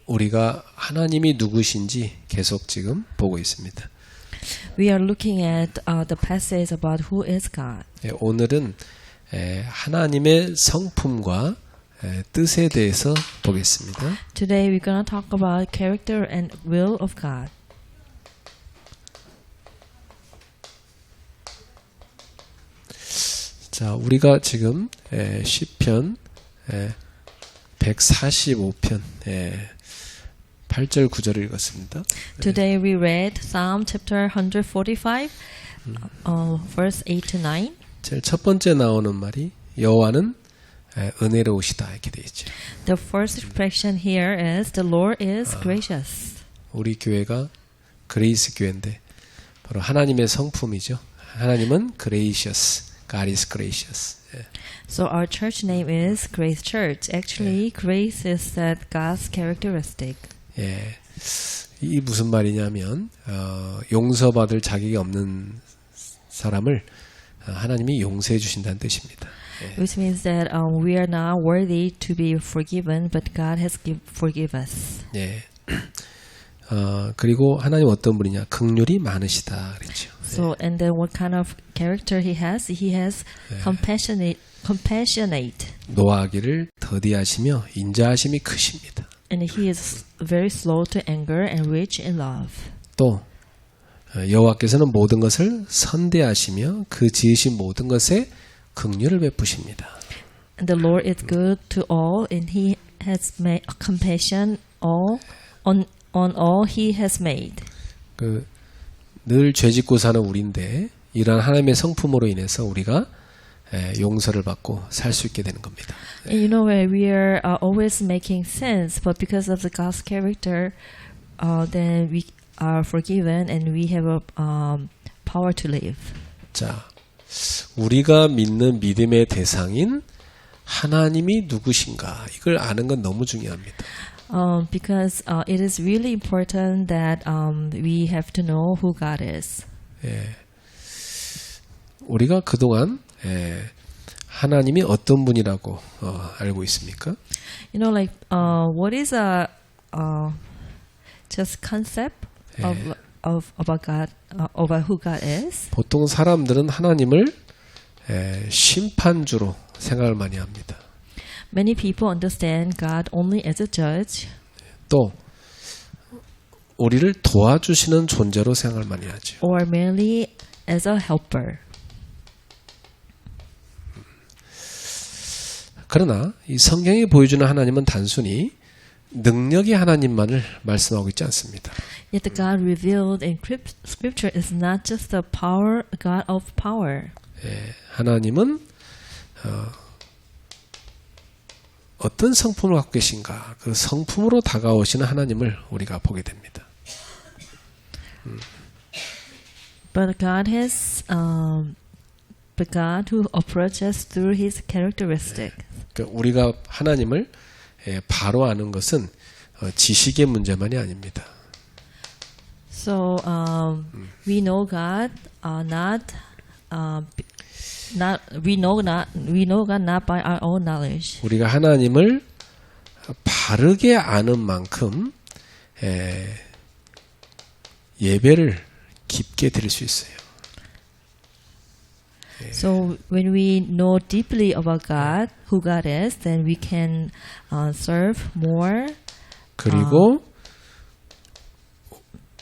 우리가 하나님이 누구신지 계속 지금 보고 있습니다. We are looking at the passage about who is God. 오늘은 하나님의 성품과 뜻에 대해서 보겠습니다. Today we're going to talk about character and will of God. 자, 우리가 지금 시편 145편 8절 9절을 읽었습니다. Today we read Psalm chapter 145, verse 8 to 9. 제일 첫 번째 나오는 말이 여호와는 은혜로우시다 이렇게 돼 있죠. The first expression here is the Lord is gracious. 우리 교회가 그레이스 교회인데 바로 하나님의 성품이죠. 하나님은 gracious, God is gracious. So our church name is Grace Church. Actually, grace is that God's characteristic. 예, 이 무슨 말이냐면 용서받을 자격이 없는 사람을 하나님이 용서해 주신다는 뜻입니다. Which means that we are not worthy to be forgiven, but God has forgive us. 예. 그리고 하나님 어떤 분이냐? 긍휼이 많으시다 그랬죠. So and then what kind of character he has? He has compassionate. 노하기를 더디하시며 인자하심이 크십니다. And he is very slow to anger and rich in love. 또 여호와께서는 모든 것을 선대하시며 그 지으신 모든 것에 긍휼을 베푸십니다. And the Lord is good to all, and He has made compassion on all He has made. 늘 죄짓고 사는 우리인데 이러한 하나님의 성품으로 인해서 우리가 용서를 받고 살 수 있게 되는 겁니다. And you know where we are always making sins, but because of the God's character, then we are forgiven and we have a power to live. 자, 우리가 믿는 믿음의 대상인 하나님이 누구신가 이걸 아는 건 너무 중요합니다. Because it is really important that we have to know who God is. 예, 우리가 그동안 하나님이 어떤 분이라고 알고 있습니까? You know, like what is a just concept of about God, about who God is? 보통 사람들은 하나님을 심판주로 생각을 많이 합니다. Many people understand God only as a judge. 또 우리를 도와주시는 존재로 생각을 많이 하죠. Or merely as a helper. 그러나 이 성경이 보여주는 하나님은 단순히 능력의 하나님만을 말씀하고 있지 않습니다. Yet the God revealed in Scripture is not just the power, God of power. 하나님은 어떤 성품을 갖고 계신가 그 성품으로 다가오시는 하나님을 우리가 보게 됩니다. But God has, but God who approaches through His characteristic. 그러니까 우리가 하나님을 바로 아는 것은 지식의 문제만이 아닙니다. So we know God we know God not by our own knowledge. 우리가 하나님을 바르게 아는 만큼 예배를 깊게 드릴 수 있어요. So when we know deeply about God, who God is, then we can serve more. 그리고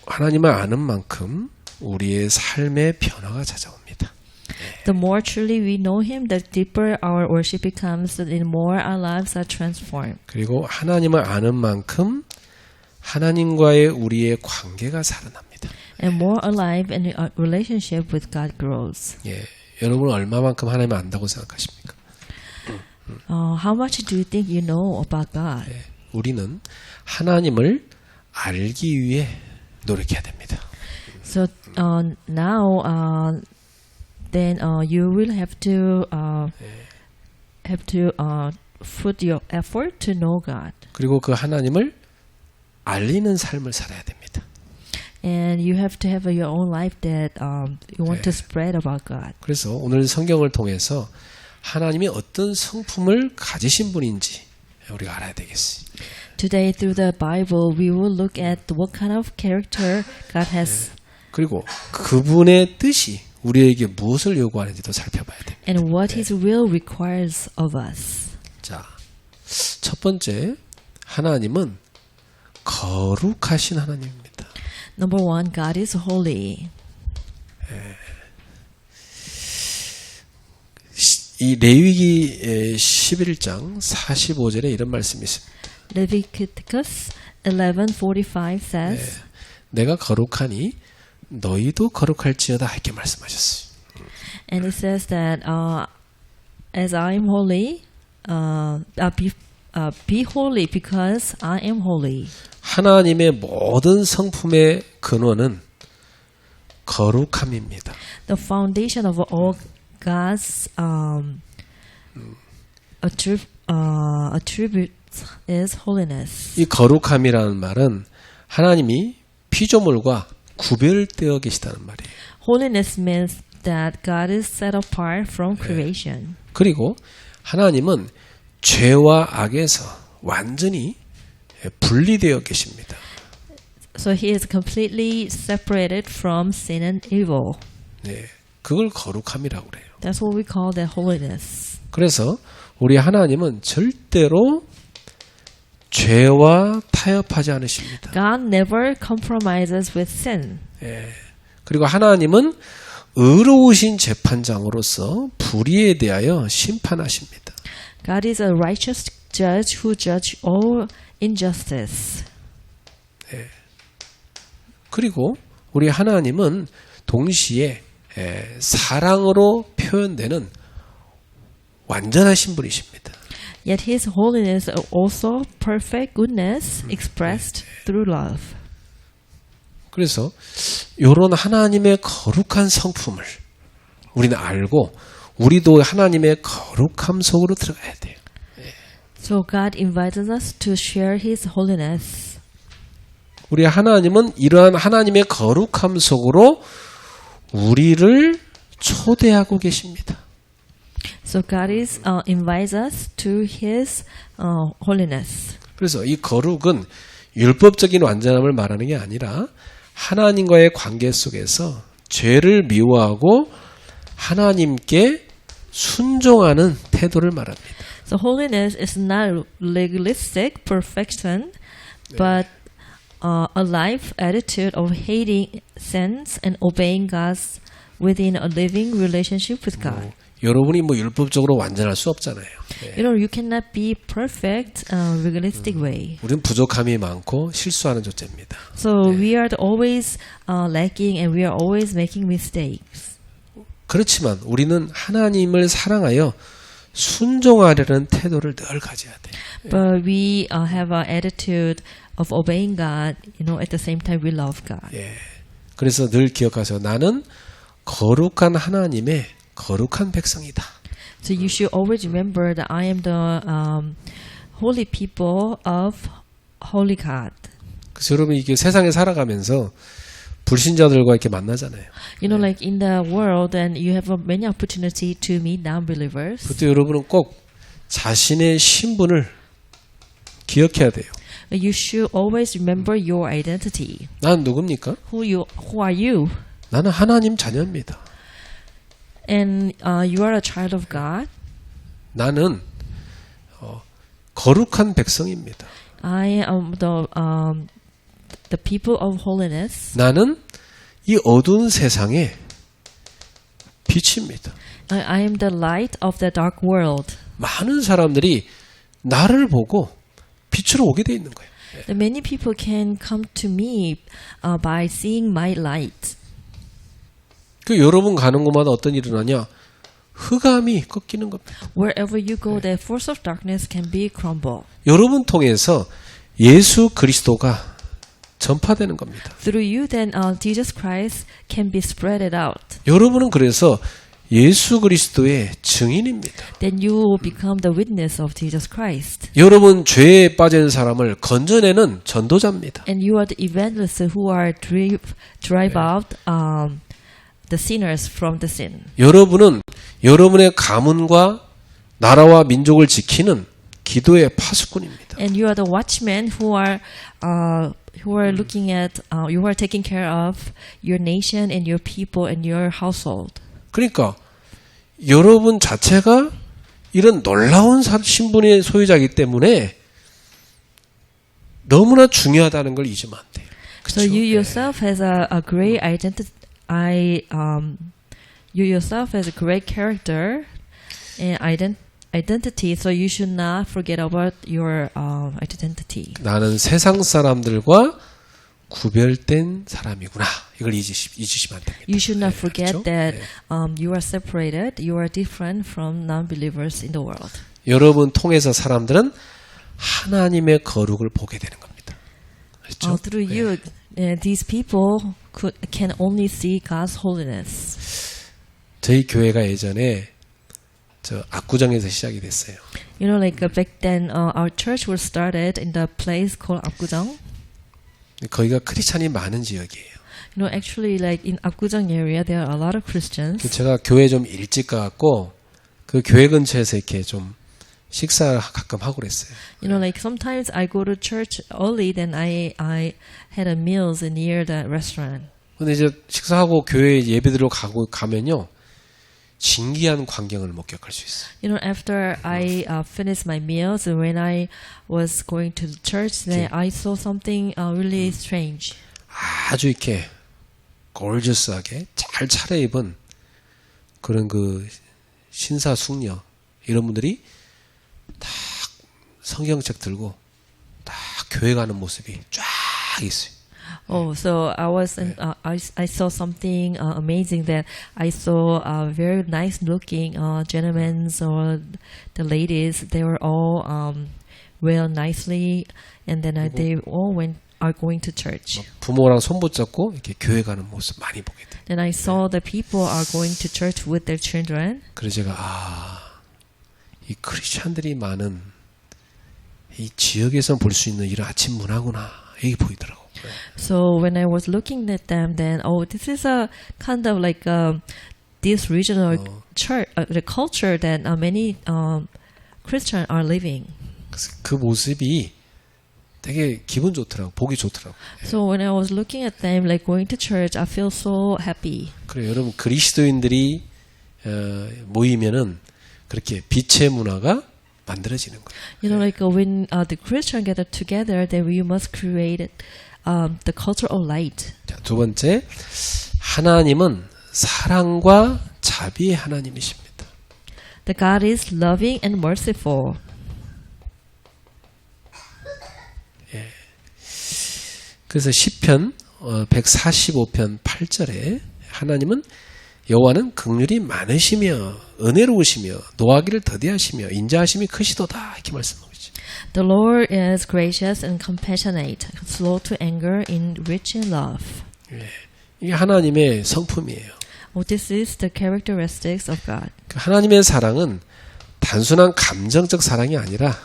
하나님을 아는 만큼 우리의 삶의 변화가 찾아옵니다. The more truly we know Him, the deeper our worship becomes, and the more our lives are transformed. 그리고 하나님을 아는 만큼 하나님과의 우리의 관계가 살아납니다. And more alive and our relationship with God grows. 예, 여러분 얼마만큼 하나님을 안다고 생각하십니까? How much do you think you know about God? 예, 우리는 하나님을 알기 위해 노력해야 됩니다. So now, then you will have to put your effort to know God. 그리고 그 하나님을 알리는 삶을 살아야 됩니다. And you have to have your own life that you want to spread about God. 그래서 오늘 성경을 통해서 하나님이 어떤 성품을 가지신 분인지 우리가 알아야 되겠어요. Today, through the Bible, we will look at what kind of character God has 그리고 그분의 뜻이 우리에게 무엇을 요구하는지도 살펴봐야 됩니다. and what His will requires of us. 자, 첫 번째, 하나님은 거룩하신 하나님입니다. Number one, God is holy. 이 레위기 11장 45절에 이런 말씀이 있습니다. Leviticus 11:45 says, 내가 거룩하니 너희도 거룩할지어다 이렇게 말씀하셨어요. and it says that as I am holy, be holy because I am holy. 하나님의 모든 성품의 근원은 거룩함입니다. The foundation of all God's attributes is holiness. 이 거룩함이라는 말은 하나님이 피조물과 구별되어 계시다는 말이에요. Holiness means that God is set apart from creation. 그리고 하나님은 죄와 악에서 완전히 분리되어 계십니다. So He is completely separated from sin and evil. 네, 그걸 거룩함이라고 그래요. That's what we call that holiness. 그래서 우리 하나님은 절대로 죄와 타협하지 않으십니다. God never compromises with sin. 그리고 하나님은 의로우신 재판장으로서 불의에 대하여 심판하십니다. God is a righteous judge who judge all injustice. 그리고 우리 하나님은 동시에 사랑으로 표현되는 완전하신 분이십니다. Yet His holiness is also perfect goodness expressed through love. 그래서 이런 하나님의 거룩한 성품을 우리는 알고 우리도 하나님의 거룩함 속으로 들어가야 돼요. So God invites us to share His holiness. 우리 하나님은 이러한 하나님의 거룩함 속으로 우리를 초대하고 계십니다. So God is invites us to His holiness. 그래서 이 거룩은 율법적인 완전함을 말하는 게 아니라 하나님과의 관계 속에서 죄를 미워하고 하나님께 순종하는 태도를 말합니다. So holiness is not legalistic perfection, but a life attitude of hating sins and obeying God's within a living relationship with God. 여러분이 뭐 율법적으로 완전할 수 없잖아요. You know, you cannot be perfect legalistic way. 우리는 부족함이 많고 실수하는 존재입니다. So we are always lacking and we are always making mistakes. 그렇지만 우리는 하나님을 사랑하여 순종하려는 태도를 늘 가져야 돼요. But we have an attitude of obeying God. You know, at the same time we love God. 그래서 늘 기억하세요. 나는 거룩한 하나님의 거룩한 백성이다. So you should always remember that I am the holy people of holy God. 그래서 여러분 이게 세상에 살아가면서 불신자들과 이렇게 만나잖아요. You know, like in the world, and you have many opportunity to meet non-believers. 그때 여러분은 꼭 자신의 신분을 기억해야 돼요. You should always remember your identity. 난 누굽니까? Who are you? 나는 하나님 자녀입니다. And you are a child of God. 나는 거룩한 백성입니다. I am the people of holiness. 나는 이 어두운 세상의 빛입니다. I am the light of the dark world. 많은 사람들이 나를 보고 빛으로 오게 돼 있는 거예요. Many people can come to me by seeing my light. 그 여러분 가는 곳마다 어떤 일이 일어나냐? 흑암이 꺾이는 겁니다. Wherever you go, the force of darkness can be crumbled. 여러분 통해서 예수 그리스도가 전파되는 겁니다. Through you, then Jesus Christ can be spreaded out. 여러분은 그래서 예수 그리스도의 증인입니다. Then you will become the witness of Jesus Christ. 여러분 죄에 빠진 사람을 건져내는 전도자입니다. And you are the evangelists who are drive out the sinners from the sin. 여러분은 여러분의 가문과 나라와 민족을 지키는 기도의 파수꾼입니다. And you are the watchmen who are looking at, you are taking care of your nation and your people and your household. 그러니까 여러분 자체가 이런 놀라운 신분의 소유자이기 때문에 너무나 중요하다는 걸 잊으면 안 돼요. 그쵸? So you yourself has a great identity. You yourself has a great character and identity. So you should not forget about your identity. 나는 세상 사람들과 구별된 사람이구나. 이걸 잊으시면 안 됩니다. You should not forget 그렇죠? that you are separated. You are different from non-believers in the world. 여러분 통해서 사람들은 하나님의 거룩을 보게 되는 겁니다. 그렇죠? Through you, these people can only see God's holiness. 저희 교회가 예전에 저 압구정에서 시작이 됐어요. You know, like back then, our church was started in the place called Apgujeong. 거기가 크리스찬이 많은 지역이에요. You know, actually, like in Apgujeong area, there are a lot of Christians. 제가 교회 좀 일찍 가갖고 그 교회 근처에서 이렇게 좀 식사를 가끔 하고 그랬어요. You know, like sometimes I go to church early, then I had a meals near the restaurant. 근데 이제 식사하고 교회 예배드리러 가면요. 신기한 광경을 목격할 수 있어요. You know, after I finished my meals, when I was going to the church, then I saw something really strange. 아주 이렇게 골저스하게 잘 차려입은 그런 그 신사 숙녀 이런 분들이 딱 성경책 들고 딱 교회 가는 모습이 쫙 있어요. Oh, so I was, I saw something amazing that I saw very nice looking gentlemen or the ladies. They were all well nicely, and then they all are going to church. 부모랑 손 붙잡고 이렇게 교회 가는 모습 많이 보게 돼. Then I saw the people are going to church with their children. 그래서 제가 이 크리스찬들이 많은 이 지역에서 볼 수 있는 이런 아침 문화구나 이게 보이더라고. So when I was looking at them, then this is a kind of like this regional church, the culture that many Christians are living. 그 모습이 되게 기분 좋더라고, 보기 좋더라고. So when I was looking at them, like going to church, I feel so happy. 그래 여러분 그리스도인들이 모이면은 그렇게 빛의 문화가 만들어지는 거예요. You know, like when the Christians gather together, then we must create the culture of light. 자, 두 번째, 하나님은 사랑과 자비의 하나님이십니다. The God is loving and merciful. 그래서 시편 145편 8절에 하나님은 여호와는 긍휼이 많으시며 은혜로우시며 노하기를 더디하시며 인자하심이 크시도다 이렇게 말씀하고 있죠. The Lord is gracious and compassionate, slow to anger, and rich in love. 이게 하나님의 성품이에요. This is the characteristics of God. 하나님의 사랑은 단순한 감정적 사랑이 아니라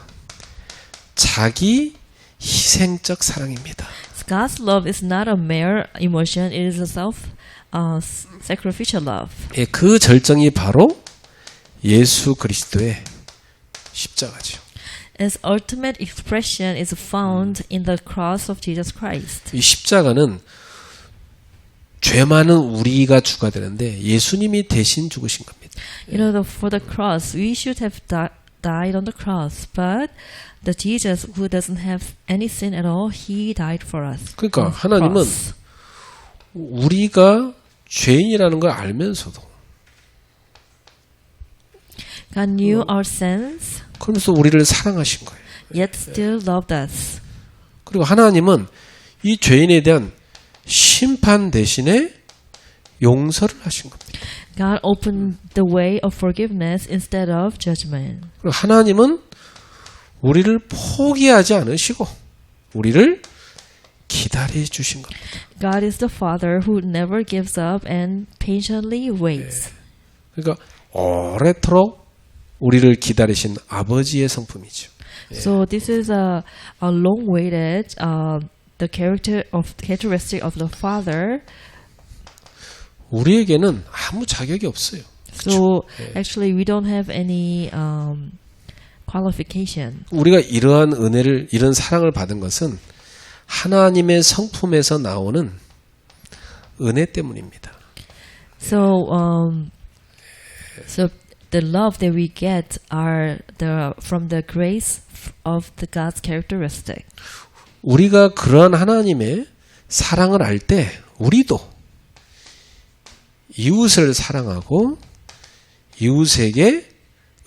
자기 희생적 사랑입니다. God's love is not a mere emotion; it is a sacrificial love. 예, 그 절정이 바로 예수 그리스도의 십자가죠. Its ultimate expression is found in the cross of Jesus Christ. 이 십자가는 죄 많은 우리가 주가 되는데 예수님이 대신 죽으신 겁니다. You know, for the cross, we should have died on the cross, but the Jesus who doesn't have any sin at all, he died for us. 그러니까 하나님은 우리가 죄인이라는 걸 알면서도 God knew our sins, 그러면서 우리를 사랑하신 거예요. yet still loved us. 그리고 하나님은 이 죄인에 대한 심판 대신에 용서를 하신 겁니다. God opened the way of forgiveness instead of judgment. 그리고 하나님은 우리를 포기하지 않으시고 우리를 기다려 주신 겁니다. God is the Father who never gives up and patiently waits. 그러니까 오래도록 우리를 기다리신 아버지의 성품이죠. So this is a long-awaited the characteristic of the Father. 우리에게는 아무 자격이 없어요. So actually, we don't have any qualification. 우리가 이러한 은혜를, 이런 사랑을 받은 것은 하나님의 성품에서 나오는 은혜 때문입니다. So the love that we get are from the grace of the God's characteristic. 우리가 그러한 하나님의 사랑을 알 때 우리도 이웃을 사랑하고 이웃에게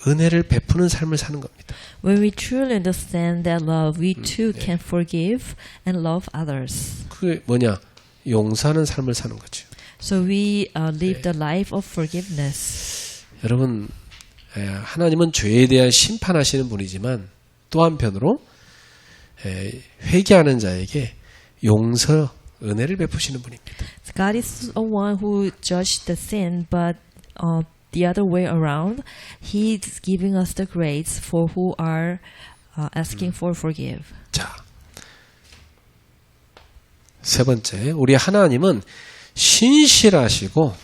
은혜를 베푸는 삶을 사는 겁니다. When we truly understand that love, we too can forgive and love others. 그게 뭐냐? 용서하는 삶을 사는 거죠. So we live the life of forgiveness. 여러분, 하나님은 죄에 대한 심판하시는 분이지만 또 한편으로 회개하는 자에게 용서, 은혜를 베푸시는 분입니다. God is the one who judged the sin, but the other way around, He's giving us the grace for who are asking for forgive. 자, 세 번째, 우리 하나님은 신실하시고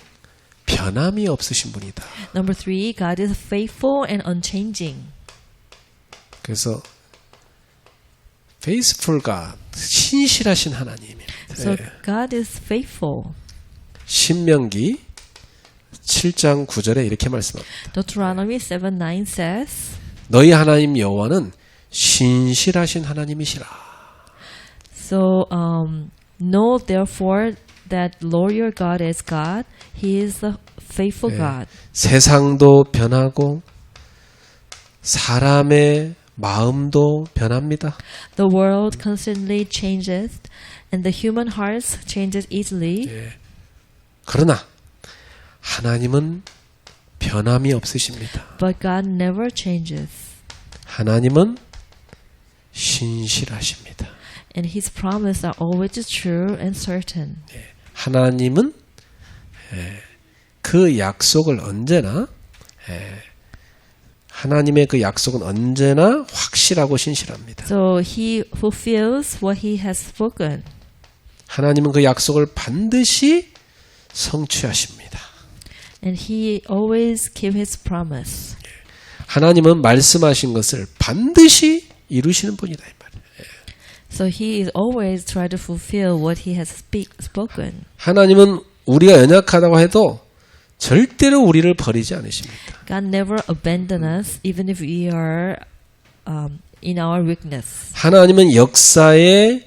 변함이 없으신 분이다. Number 3, God is faithful and unchanging. 그래서 faithful God, 신실하신 하나님입니다. So God is faithful. 신명기 7장 9절에 이렇게 말씀합니다. Deuteronomy 7:9 says, 너희 하나님 여호와는 신실하신 하나님이시라. So know therefore that Lord your God is God. He is a faithful God. 세상도 변하고 사람의 마음도 변합니다. The world constantly changes, and the human hearts changes easily. 그러나 하나님은 변함이 없으십니다. But God never changes, 하나님은 신실하십니다. and His promises are always true and certain. 하나님은 그 약속을 언제나 하나님의 그 약속은 언제나 확실하고 신실합니다. So He fulfills what He has spoken. 하나님은 그 약속을 반드시 성취하십니다. And He always keeps His promise. 하나님은 말씀하신 것을 반드시 이루시는 분이다 이 말이에요. So He is always trying to fulfill what He has spoken. 하나님은 우리가 연약하다고 해도 절대로 우리를 버리지 않으십니다. God never abandons us, even if we are in our weakness. 하나님은 역사의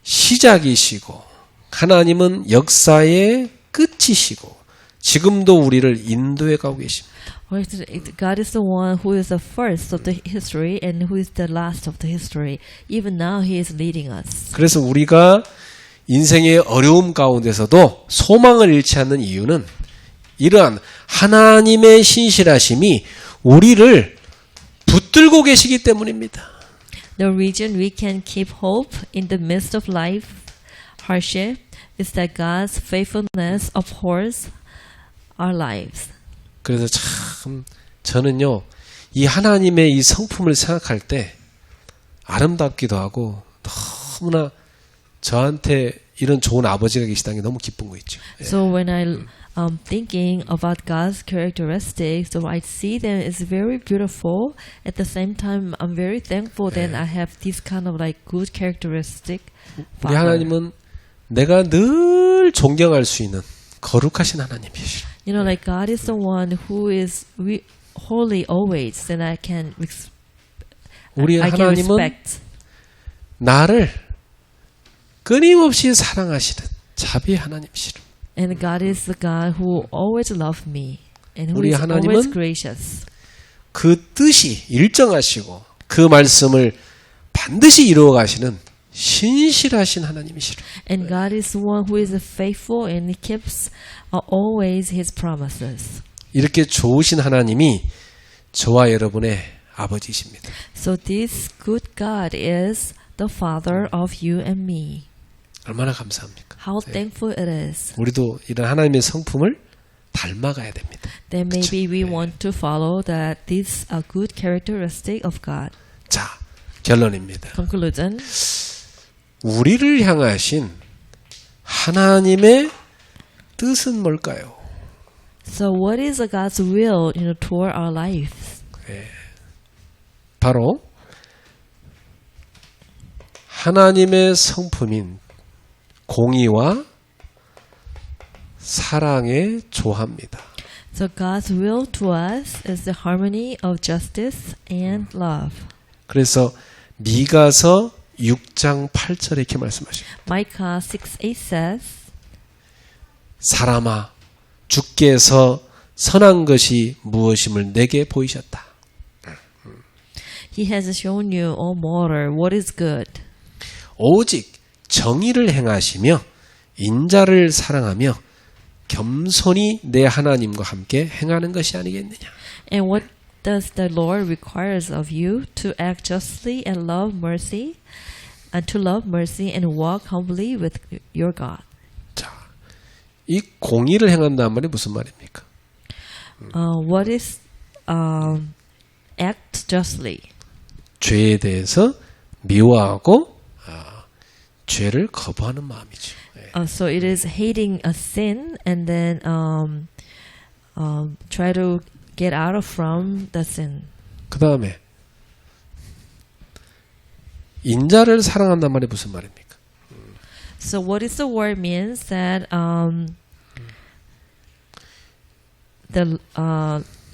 시작이시고 하나님은 역사의 끝이시고 지금도 우리를 인도해 가고 계십니다. God is the one who is the first of the history and who is the last of the history. Even now He is leading us. 그래서 우리가 인생의 어려움 가운데서도 소망을 잃지 않는 이유는 이러한 하나님의 신실하심이 우리를 붙들고 계시기 때문입니다. The reason we can keep hope in the midst of life hardship is that God's faithfulness upholds our lives. 그래서 참 저는요 이 하나님의 이 성품을 생각할 때 아름답기도 하고 너무나 저한테 이런 좋은 아버지가 계시다는 게 너무 기쁜 거 있죠. So when I'm thinking about God's characteristics, so I see them as very beautiful. At the same time, I'm very thankful that I have this kind of like good characteristic. 우리 하나님은 내가 늘 존경할 수 있는 거룩하신 하나님이시죠. You know, like God is the one who is holy always, and I can 우리 I can 하나님은 respect. 나를 끊임없이 사랑하시는 자비의 하나님이시죠. And God is the God who always loves me and who 우리 is 하나님은 always gracious. 그 뜻이 일정하시고 그 말씀을 반드시 이루어 가시는 신실하신 하나님이시죠. And God is the one who is faithful and He keeps always His promises. 이렇게 좋으신 하나님이 저와 여러분의 아버지십니다. So this good God is the Father of you and me. 얼마나 감사합니까? How thankful it is. 우리도 이런 하나님의 성품을 닮아가야 됩니다. Then maybe we 네. want to follow that this a good characteristic of God. 자, 결론입니다. Conclusion. 우리를 향하신 하나님의 뜻은 뭘까요? So what is God's will toward our lives? 바로 하나님의 성품인 공의와 사랑의 조화입니다. So God's will to us is the harmony of justice and love. 그래서 미가서 6장 8절에 이렇게 말씀하십니다. Micah 6:8 says, 사람아 주께서 선한 것이 무엇임을 내게 보이셨다. He has shown you, O mortal, what is good. 오직 정의를 행하시며 인자를 사랑하며 겸손히 내 하나님과 함께 행하는 것이 아니겠느냐. And what does the Lord requires of you? To act justly and love mercy, and to love mercy and walk humbly with your God. 자, 이 공의를 행한다는 말이 무슨 말입니까? What is act justly? 죄에 대해서 미워하고 죄를 거부하는 마음이죠. So it is hating a sin and then try to get out of from the sin. 그 다음에 인자를 사랑한다는 말이 무슨 말입니까? So what is the word means that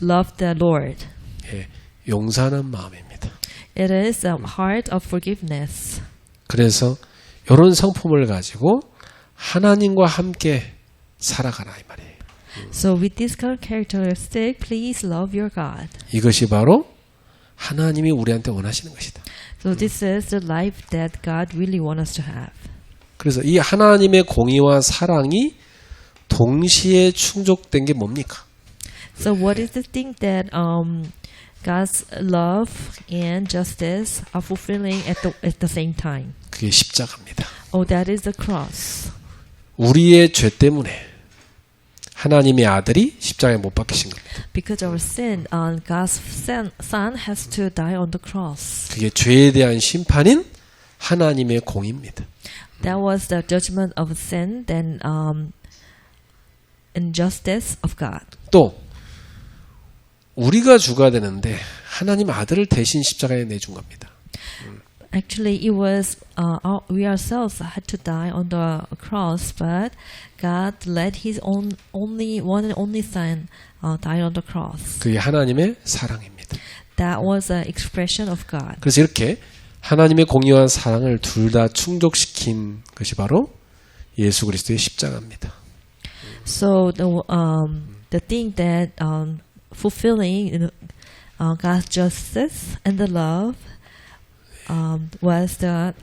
love the Lord. 예, 용서하는 마음입니다. It is a heart of forgiveness. 그래서 이런 성품을 가지고 하나님과 함께 살아가라 이 말이에요. So with this characteristic, please love your God. 이것이 바로 하나님이 우리한테 원하시는 것이다. So this is the life that God really wants us to have. 그래서 이 하나님의 공의와 사랑이 동시에 충족된 게 뭡니까? So what is the thing that God's love and justice are fulfilling at the same time? 그게 십자가입니다. Oh, that is the cross. 우리의 죄 때문에 하나님의 아들이 십자가에 못 박히신 겁니다. Because our sin, God's son has to die on the cross. 그게 죄에 대한 심판인 하나님의 공의입니다. That was the judgment of sin, then injustice of God. 또 우리가 주가 되는데 하나님 아들을 대신 십자가에 내준 겁니다. Actually, it was we ourselves had to die on the cross, but God let His only one and only Son die on the cross. 그게 하나님의 사랑입니다. That was an expression of God. 그래서 이렇게 하나님의 공의와 사랑을 둘 다 충족시킨 것이 바로 예수 그리스도의 십자가입니다. So the thing that fulfilling God's justice and the love was the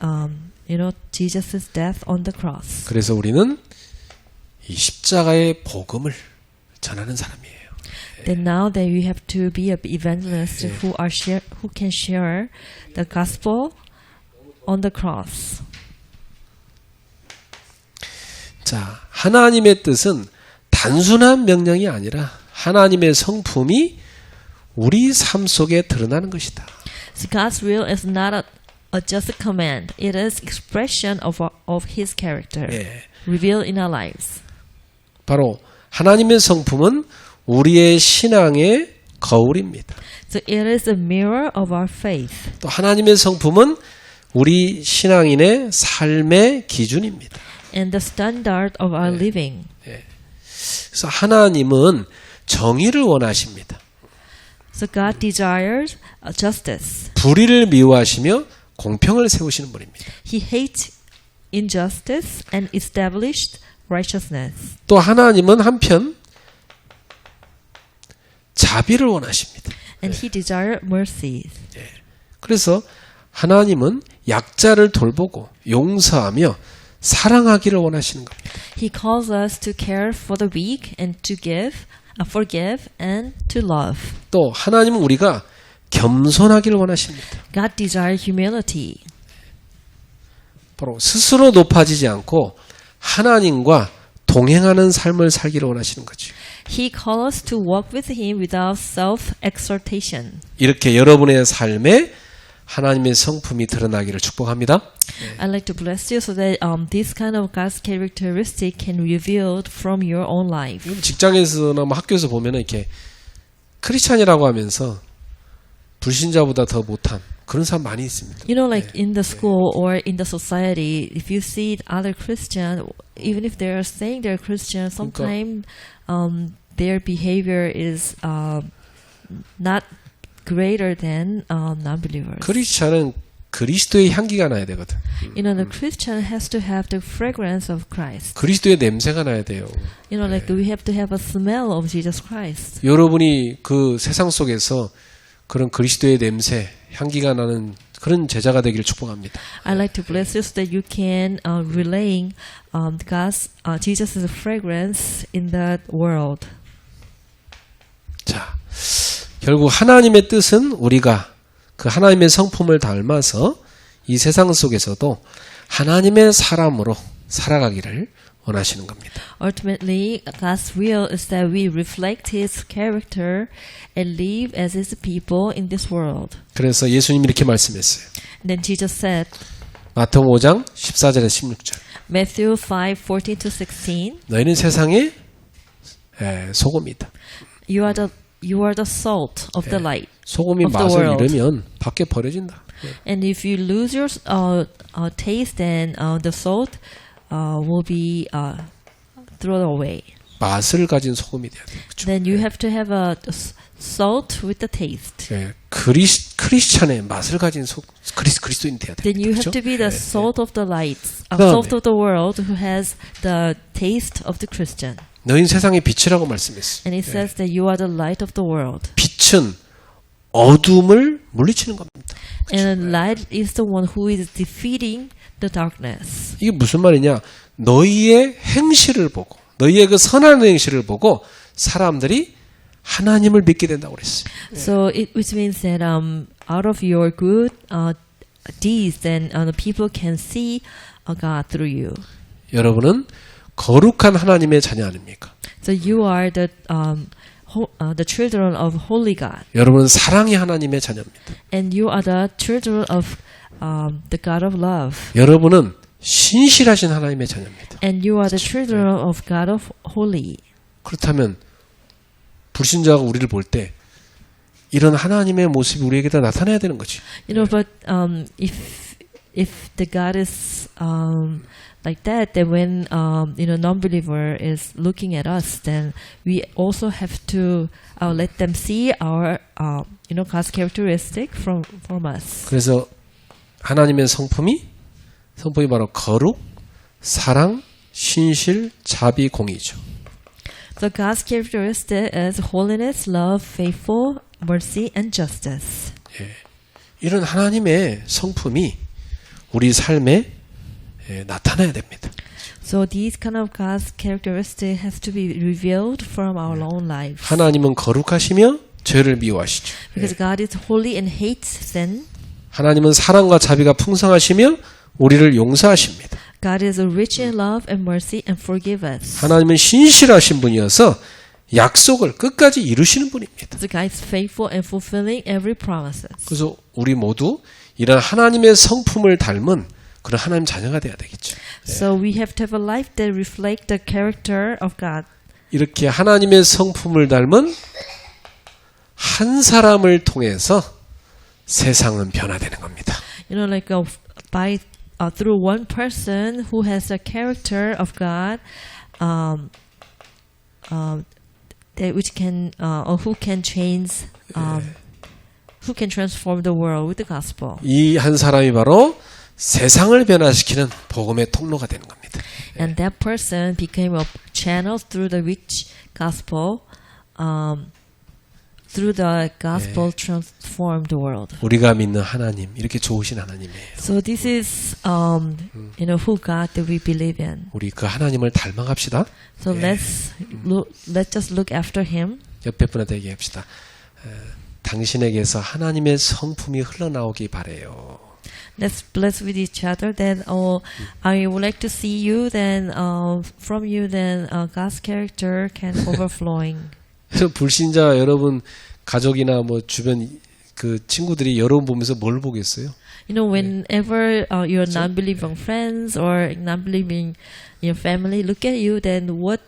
Jesus' death on the cross. 그래서 우리는 이 십자가의 복음을 전하는 사람이에요. Then now that we have to be an evangelist who can share the gospel on the cross. 자, 하나님의 뜻은 단순한 명령이 아니라 하나님의 성품이 우리 삶 속에 드러나는 것이다. So God's will is not a just command. It is expression of His character 예, revealed in our lives. 바로 하나님의 성품은 우리의 신앙의 거울입니다. So it is a mirror of our faith. 또 하나님의 성품은 우리 신앙인의 삶의 기준입니다. And the standard of our living. 그래서 하나님은 정의를 원하십니다. So God desires justice. 불의를 미워하시며 공평을 세우시는 분입니다. He hates injustice and established righteousness. 또 하나님은 한편 자비를 원하십니다. And He desires mercy. 그래서 하나님은 약자를 돌보고 용서하며 사랑하기를 원하시는 겁니다. He calls us to care for the weak and to forgive and to love. 또 하나님은 우리가 겸손하기를 원하십니다. God desires humility. 바로 스스로 높아지지 않고 하나님과 동행하는 삶을 살기를 원하시는 거죠. He calls us to walk with Him without self-exaltation. 이렇게 여러분의 삶에 하나님의 성품이 드러나기를 축복합니다. I'd like to bless you so that this kind of God's characteristic can be revealed from your own life. 직장에서나 뭐 학교에서 보면은 이렇게 크리스찬이라고 하면서 불신자보다 더 못한 그런 사람 많이 있습니다. You know, like in the school or in the society, if you see other Christian, even if they are saying they're Christian, sometimes their behavior is not greater than non-believers. 크리스찬은 그리스도의 향기가 나야 되거든. You know, the Christian has to have the fragrance of Christ. 그리스도의 냄새가 나야 돼요. You know, like we have to have a smell of Jesus Christ. 여러분이 그 세상 속에서 그런 그리스도의 냄새, 향기가 나는 그런 제자가 되기를 축복합니다. I like to bless you so that you can relaying God's Jesus' fragrance in that world. 자, 결국 하나님의 뜻은 우리가 그 하나님의 성품을 닮아서 이 세상 속에서도 하나님의 사람으로 살아가기를 원하시는 겁니다. Ultimately, God's will is that we reflect His character and live as His people in this world. 그래서 예수님이 이렇게 말씀했어요. And then Jesus said, 마태복음 5장 14절에서 16절. Matthew 5:14 to 16. 너희는 세상의 소금이다. You are the salt of the light. 소금이 of the 맛을 world. 잃으면 밖에 버려진다. And if you lose your taste, then the salt will be thrown away. 맛을 가진 소금이 돼야 돼요. 그렇죠? Then you have to have a salt with the taste. 예, 크리스찬의 맛을 가진 그리스도인이 돼야 돼요. Then you have 그렇죠? to be the 예, salt of the light, 그다음에 salt of the world who has the taste of the Christian. 너희는 세상의 빛이라고 말씀했어요. And it says that you are the light of the world. 빛은 어둠을 물리치는 겁니다. And light is the one who is defeating the darkness. 이게 무슨 말이냐? 너희의 행실을 보고 너희의 그 선한 행실을 보고 사람들이 하나님을 믿게 된다고 그랬어요. So which means that out of your good deeds, then the people can see God through you. 여러분은 거룩한 하나님의 자녀 아닙니까? So you are the children of holy God, 여러분은 사랑의 하나님의 자녀입니다. and you are the children of the God of love, 여러분은 신실하신 하나님의 자녀입니다. and you are the children of God of holy. 그렇다면 불신자가 우리를 볼 때 이런 하나님의 모습이 우리에게다 나타나야 되는 거지. You know, but if the God is like that, then when non-believer is looking at us, then we also have to let them see our God's characteristic from us. 그래서 하나님의 성품이 바로 거룩, 사랑, 신실, 자비, 공의죠. So God's characteristic is holiness, love, faithful, mercy, and justice. 이런 하나님의 성품이 우리 삶에 나타나야 됩니다. So these kind of God's characteristic has to be revealed from our own lives. 하나님은 거룩하시며 죄를 미워하시죠. Because God is holy and hates sin. 하나님은 사랑과 자비가 풍성하시며 우리를 용서하십니다. God is rich in love and mercy and forgive us. 하나님은 신실하신 분이어서 약속을 끝까지 이루시는 분입니다. So God is faithful and fulfilling every promises. 그래서 우리 모두 이런 하나님의 성품을 닮은 그런 하나님 자녀가 돼야 되겠죠. So we have to have a life that reflects the character of God. 이렇게 하나님의 성품을 닮은 한 사람을 통해서 세상은 변화되는 겁니다. You know, like by through one person who has the character of God, that which can or who can change, who can transform the world with the gospel. 이 한 사람이 바로 세상을 변화시키는 복음의 통로가 되는 겁니다. And that person became a channel through the which gospel, through the gospel transformed the world. 우리가 믿는 하나님, 이렇게 좋으신 하나님이에요. So this is, who God that we believe in. 우리 그 하나님을 닮아갑시다. So let's just look after Him. 옆에 분한테 얘기합시다. 당신에게서 하나님의 성품이 흘러나오기 바래요. Let's bless with each other. Then, I would like to see you. Then, from you, then God's character can overflowing. 저 불신자 여러분 가족이나 뭐 주변 그 친구들이 여러분 보면서 뭘 보겠어요? You know, whenever your non-believing friends or non-believing your family look at you, then what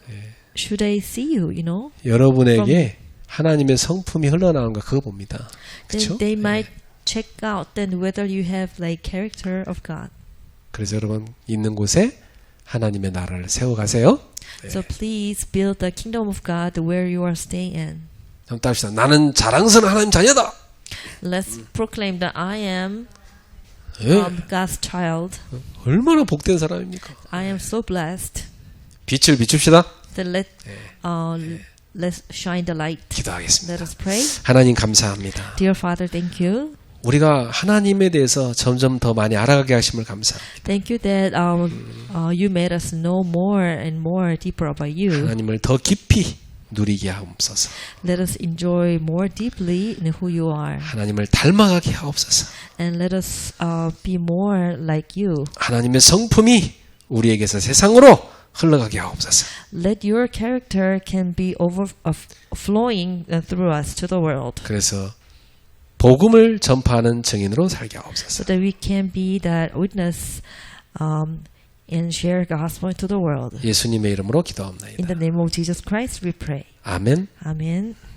should they see you? You know, 여러분에게 하나님의 성품이 흘러나오는 거 그거 봅니다. Then 그렇죠? they might check out then whether you have like character of God. 그래서 여러분 있는 곳에 하나님의 나라를 세워가세요. So please build the kingdom of God where you are staying in. 한번 따릅시다. 나는 자랑스러운 하나님 자녀다. Let's proclaim that I am 예. God's child. 얼마나 복된 사람입니까? I am so blessed. 빛을 비춥시다. Then let's shine the light. 기도하겠습니다. Let us pray. 하나님 감사합니다. Dear Father, thank you. 우리가 하나님에 대해서 점점 더 많이 알아가게 하심을 감사합니다. Thank you that you made us know more and more deeper about you. 하나님을 더 깊이 누리게 하옵소서. Let us enjoy more deeply in who you are. 하나님을 닮아가게 하옵소서. And let us be more like you. 하나님의 성품이 우리에게서 세상으로 흘러가게 하옵소서. Let your character can be overflowing through us to the world. 그래서 복음을 전파하는 증인으로 살게 하옵소서. So that we can be that witness and share gospel to the world. 예수님의 이름으로 In 기도합니다. the name of Jesus Christ we pray. 아멘. Amen.